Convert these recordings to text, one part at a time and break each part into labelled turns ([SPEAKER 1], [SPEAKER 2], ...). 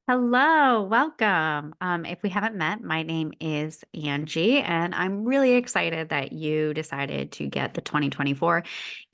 [SPEAKER 1] Hello, welcome. If we haven't met, my name is Angie, and I'm really excited that you decided to get the 2024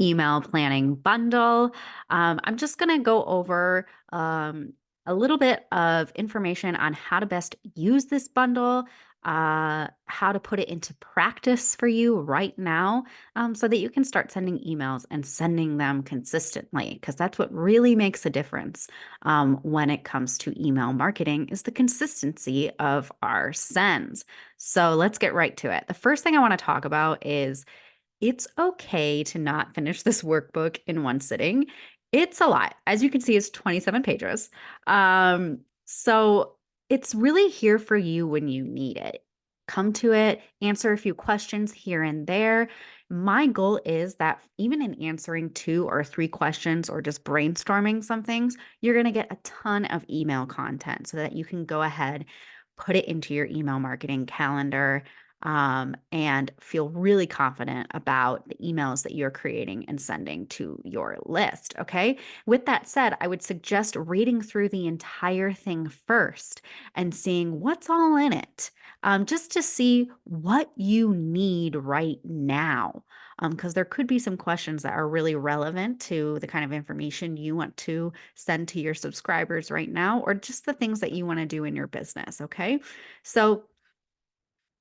[SPEAKER 1] email planning bundle. I'm just going to go over a little bit of information on how to best use this bundle, how to put it into practice for you right now, so that you can start sending emails and sending them consistently, because that's what really makes a difference when it comes to email marketing is the consistency of our sends. So let's get right to it. The first thing I want to talk about is it's okay to not finish this workbook in one sitting. It's a lot. As you can see, it's 27 pages. So it's really here for you when you need it. Come to it, answer a few questions here and there. My goal is that even in answering two or three questions or just brainstorming some things, you're going to get a ton of email content so that you can go ahead, put it into your email marketing calendar, and feel really confident about the emails that you're creating and sending to your list. Okay. With that said, I would suggest reading through the entire thing first and seeing what's all in it, just to see what you need right now. Because there could be some questions that are really relevant to the kind of information you want to send to your subscribers right now, or just the things that you want to do in your business. Okay. So,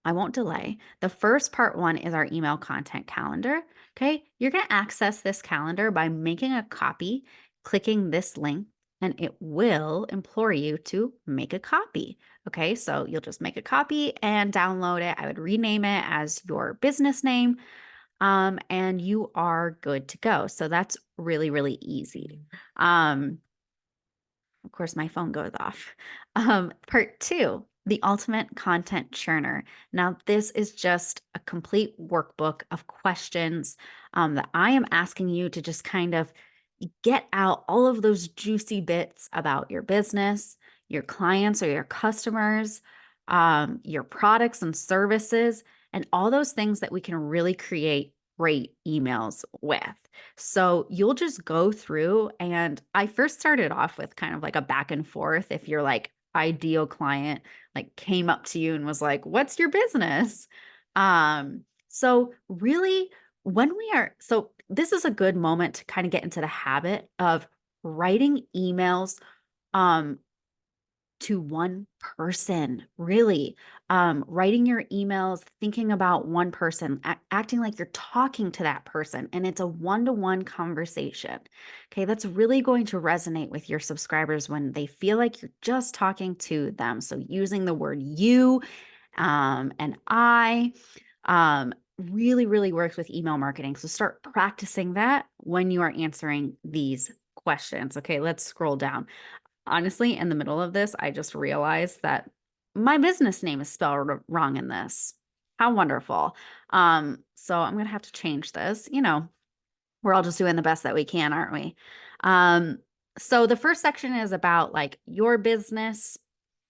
[SPEAKER 1] I won't delay. The first part one is our email content calendar. Okay. You're going to access this calendar by making a copy, clicking this link, and it will implore you to make a copy. Okay. So you'll just make a copy and download it. I would rename it as your business name, and you are good to go. So that's really, really easy. Of course, my phone goes off. Part two, the ultimate content churner. Now, this is just a complete workbook of questions that I am asking you to just kind of get out all of those juicy bits about your business, your clients or your customers, your products and services, and all those things that we can really create great emails with. So you'll just go through, and I first started off with kind of like a back and forth. If your like ideal client like came up to you and was like, "What's your business?" So really when we are so this is a good moment to kind of get into the habit of writing emails um to one person, really. Writing your emails, thinking about one person, acting like you're talking to that person, and it's a one-to-one conversation. Okay, that's really going to resonate with your subscribers when they feel like you're just talking to them. So using the word you and I really, really works with email marketing. So start practicing that when you are answering these questions. Okay, let's scroll down. Honestly, in the middle of this, I just realized that my business name is spelled wrong in this. How wonderful. So I'm gonna have to change this. We're all just doing the best that we can, aren't we? So the first section is about like your business,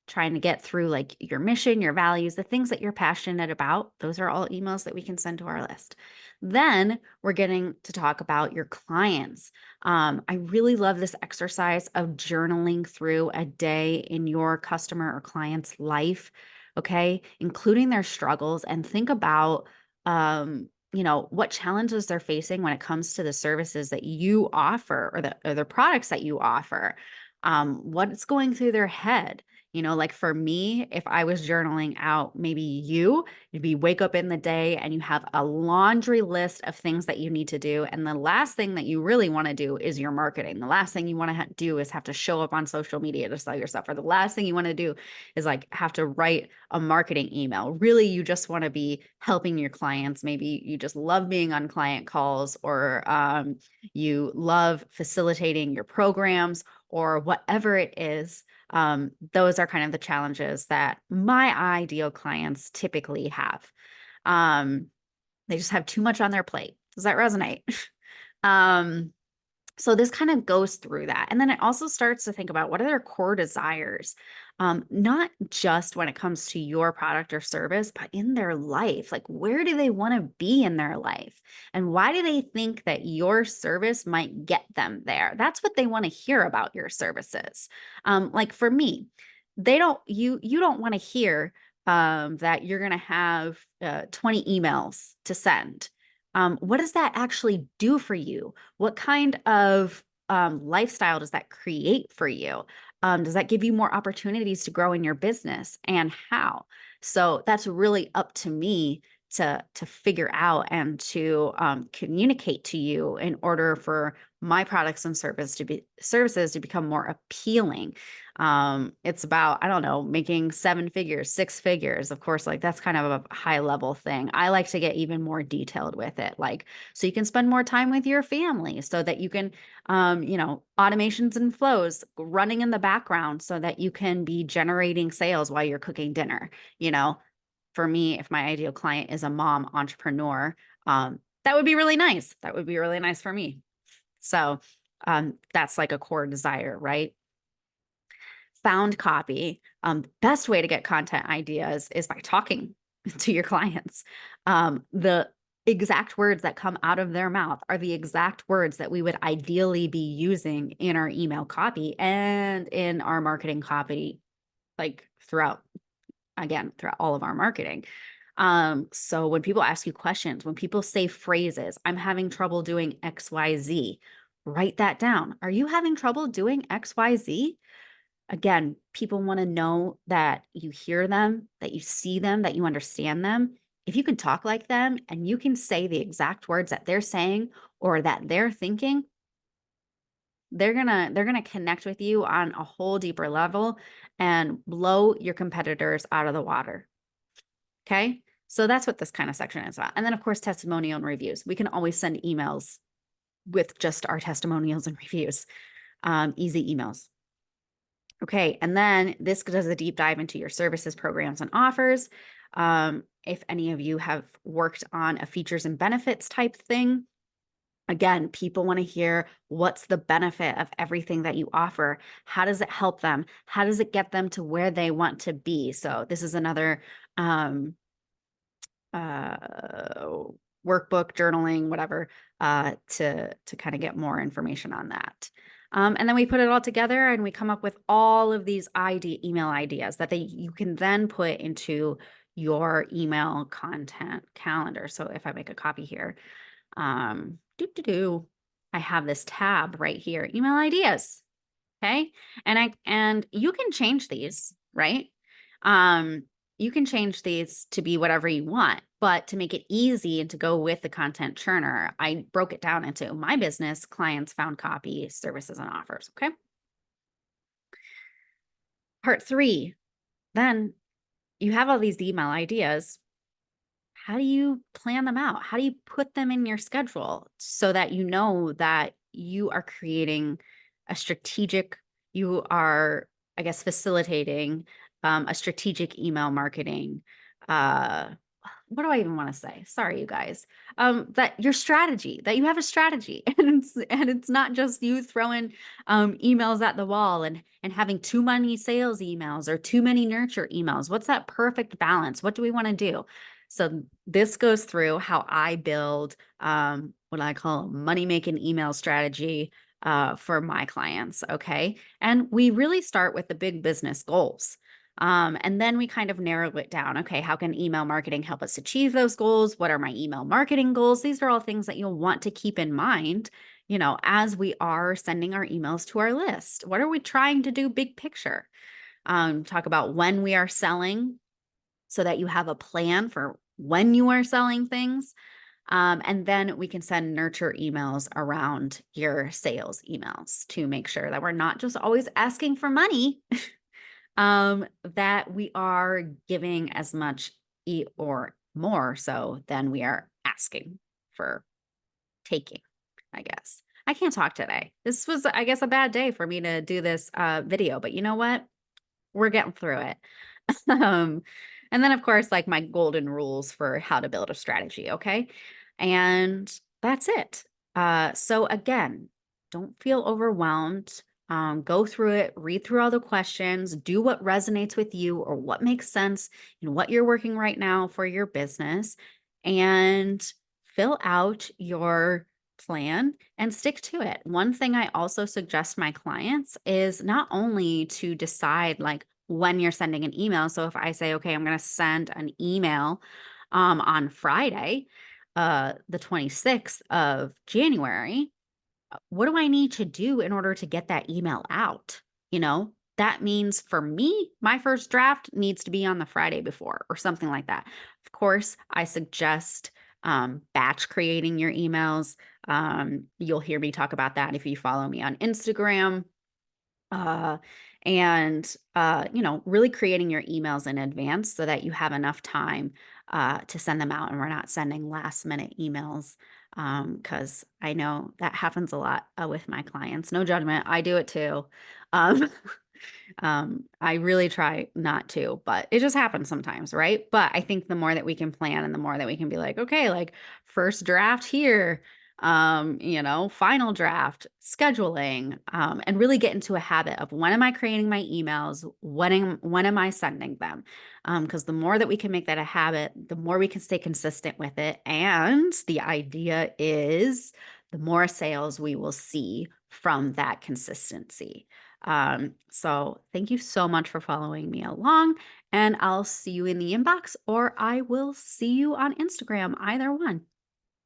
[SPEAKER 1] trying to get through like your mission, your values, the things that you're passionate about. Those are all emails that we can send to our list. Then we're getting to talk about your clients. I really love this exercise of journaling through a day in your customer or client's life, okay, including their struggles, and think about, what challenges they're facing when it comes to the services that you offer, or the products that you offer. What's going through their head? Like for me, if I was journaling out maybe you'd be wake up in the day and you have a laundry list of things that you need to do. And the last thing that you really want to do is your marketing. The last thing you want to do is have to show up on social media to sell your stuff. Or the last thing you want to do is like have to write a marketing email. Really, you just want to be helping your clients. Maybe you just love being on client calls, or you love facilitating your programs, or whatever it is. Those are kind of the challenges that my ideal clients typically have. Um, they just have too much on their plate. Does that resonate? um, So this kind of goes through that. And then it also starts to think about what are their core desires, not just when it comes to your product or service, but in their life. Like, where do they want to be in their life? And why do they think that your service might get them there? That's what they want to hear about your services. Like for me, you don't want to hear that you're going to have 20 emails to send. What does that actually do for you? What kind of lifestyle does that create for you? Does that give you more opportunities to grow in your business, and how? So that's really up to me to figure out and to communicate to you in order for my products and services to become more appealing. It's about, I don't know, making 7 figures, 6 figures. Of course, like that's kind of a high level thing. I like to get even more detailed with it. Like, so you can spend more time with your family so that you can, automations and flows running in the background so that you can be generating sales while you're cooking dinner. You know, for me, if my ideal client is a mom entrepreneur, that would be really nice. That would be really nice for me. So, that's like a core desire, right? Found copy. Best way to get content ideas is by talking to your clients. The exact words that come out of their mouth are the exact words that we would ideally be using in our email copy and in our marketing copy, like throughout all of our marketing. So when people ask you questions, when people say phrases, I'm having trouble doing XYZ, write that down. Are you having trouble doing XYZ? Again, people want to know that you hear them, that you see them, that you understand them. If you can talk like them and you can say the exact words that they're saying or that they're thinking, they're gonna connect with you on a whole deeper level and blow your competitors out of the water. Okay. So that's what this kind of section is about. And then of course, testimonial and reviews. We can always send emails with just our testimonials and reviews, easy emails. Okay, and then this does a deep dive into your services, programs, and offers. If any of you have worked on a features and benefits type thing, again, people want to hear what's the benefit of everything that you offer. How does it help them? How does it get them to where they want to be? So this is another workbook, journaling, whatever, to kind of get more information on that. And then we put it all together and we come up with all of these email ideas that you can then put into your email content calendar. So if I make a copy here, I have this tab right here, email ideas. Okay. And you can change these, right? You can change these to be whatever you want, but to make it easy and to go with the content churner, I broke it down into my business, clients, found copy, services, and offers. Okay. Part 3, then you have all these email ideas. How do you plan them out? How do you put them in your schedule so that you know that you are creating a strategic, you are, I guess, facilitating a strategic email marketing. What do I even want to say? Sorry, you guys. That your strategy, that you have a strategy, and it's not just you throwing emails at the wall and having too many sales emails or too many nurture emails. What's that perfect balance? What do we want to do? So this goes through how I build what I call a money-making email strategy for my clients. Okay. And we really start with the big business goals. And then we kind of narrow it down. Okay, how can email marketing help us achieve those goals? What are my email marketing goals? These are all things that you'll want to keep in mind, as we are sending our emails to our list. What are we trying to do big picture? Talk about when we are selling so that you have a plan for when you are selling things. And then we can send nurture emails around your sales emails to make sure that we're not just always asking for money, that we are giving as much or more so than we are asking for taking, I guess. I can't talk today. This was, I guess, a bad day for me to do this video, but you know what? We're getting through it. And then, of course, like my golden rules for how to build a strategy. Okay. And that's it. So again, Don't feel overwhelmed. Go through it, read through all the questions, do what resonates with you or what makes sense in what you're working right now for your business, and fill out your plan and stick to it. One thing I also suggest my clients is not only to decide like when you're sending an email. So if I say, okay, I'm going to send an email on Friday, the 26th of January, what do I need to do in order to get that email out? You know, that means for me, my first draft needs to be on the Friday before or something like that. Of course, I suggest batch creating your emails. You'll hear me talk about that if you follow me on Instagram. Uh, really creating your emails in advance so that you have enough time to send them out and we're not sending last minute emails. Because I know that happens a lot with my clients. No judgment, I do it too. Um, I really try not to, but it just happens sometimes, right? But I think the more that we can plan and the more that we can be like, okay, like first draft here, final draft, scheduling, and really get into a habit of when am I creating my emails? When am I sending them? Because the more that we can make that a habit, the more we can stay consistent with it. And the idea is the more sales we will see from that consistency. So thank you so much for following me along, and I'll see you in the inbox or I will see you on Instagram, either one.